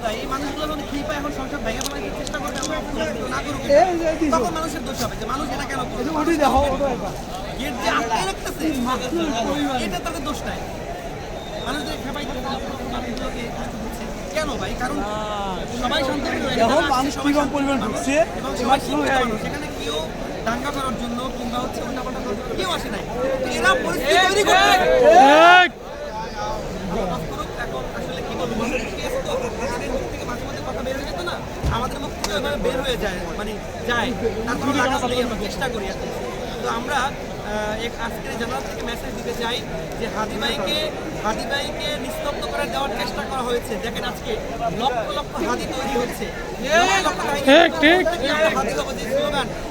অবস্থা, এই মানুষগুলো যদি কৃপা এখন সংসার ভেঙে ফেলার চেষ্টা করবে, আমরা না করুক, তখন মানুষের দোষ হবে যে মানুষ এটা কেন করবে, এর যে আটকে রাখতেছে এটা তাদের দোষ নাই। মানুষ যে খেপাই মানুষগুলোকে কেন ভাই, কারণ সবাই শান্তিপূর্ণ এবং সবাই শিক্ষিত মানুষ, সেখানে কেউ দাঙ্গা করার জন্য কিংবা হচ্ছে উল্টাপাল্টা করার জন্য কেউ আসে নাই। এরা পরিস্থিতি তৈরি করবে। এখন আসলে কি বলবো, আমাদের মুখ থেকে মাঝে মাঝে কথা বের হয়ে যেত না, আমাদের মুখ থেকে ওইভাবে বের হয়ে যায়, মানে যায়, তারপর আমরা চেষ্টা করি আর কি। তো আমরা আজকের জানালা থেকে মেসেজ দিতে চাই যে হাদি ভাইকে নিস্তব্ধ করে দেওয়ার চেষ্টা করা হয়েছে। দেখেন আজকে লক্ষ লক্ষ হাদি তৈরি হচ্ছে,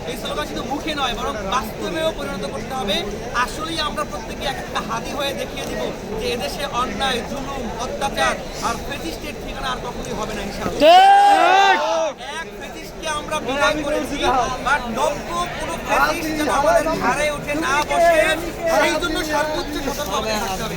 এই স্লোগান শুধু মুখে নয় বরং বাস্তবেও পরিণত করতে হবে। আসলেই আমরা প্রত্যেকে একটা হাদি হয়ে দেখিয়ে দিব যে এদেশে অন্যায়, জুলুম, অত্যাচার আর ফেটিস্টের ঠিকানা আর কখনোই হবে না ইনশাআল্লাহ। এক ফেটিস্টকে আমরা বিদায় করেছি, বাট নব্য কোনো ফেটিস্ট যেন আমাদের ঘাড়ে উঠে না বসে, সেই জন্য সর্বোচ্চ সতর্কতা থাকতে হবে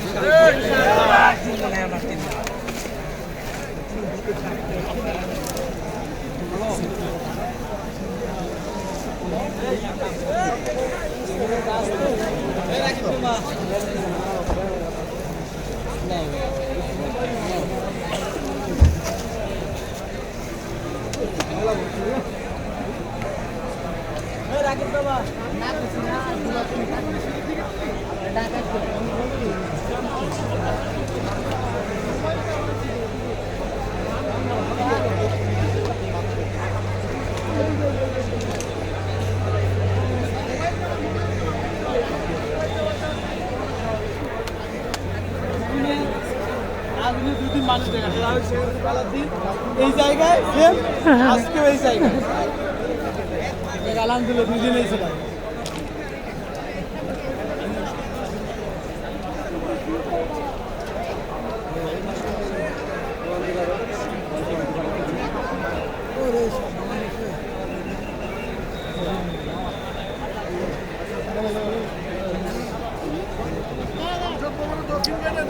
এই জায়গায় আজকেও এই জায়গায় আলহামদুলিল্লাহ 2 দিন হয়েছিল।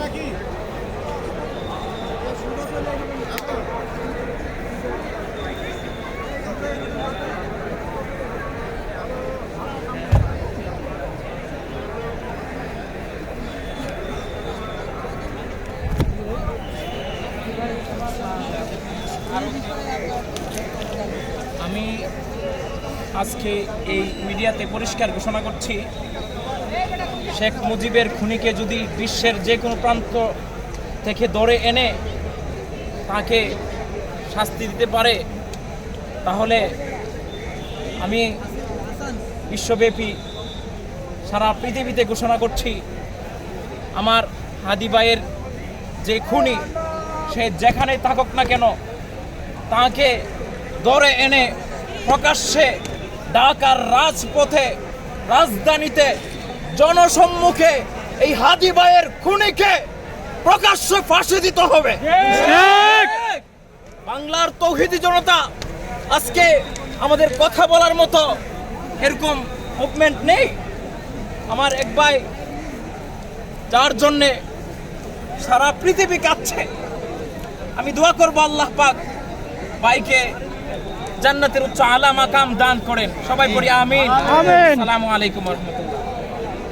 নাকি আমি আজকে এই মিডিয়াতে পরিষ্কার ঘোষণা করছি, শেখ মুজিবের খুনিকে যদি বিশ্বের যে কোনো প্রান্ত থেকে ধরে এনে তাকে শাস্তি দিতে পারে, তাহলে আমি বিশ্বব্যাপী সারা পৃথিবীতে ঘোষণা করছি আমার হাদি ভাইয়ের যে খুনি সে যেখানে থাকুক না কেন তাকে ধরে এনে প্রকাশ্যে ঢাকার রাজপথে, রাজধানীতে, জনসম্মুখে এই হাদি ভাইয়ের খুনিকে প্রকাশ্যে ফাঁসি দিতে হবে। বাংলার তৌহিদি জনতা, আজকে আমাদের কথা বলার মতো এরকম মুভমেন্ট নেই। আমার এক ভাই যার জন্যে সারা পৃথিবী কাঁদছে, আমি দোয়া করবো আল্লাহ পাক ভাইকে জান্নাতের উচ্চ আলা মাকাম দান করেন। সবাই পড়ি আমিন। আসসালামু আলাইকুম ওয়া রাহমাতুল্লাহ।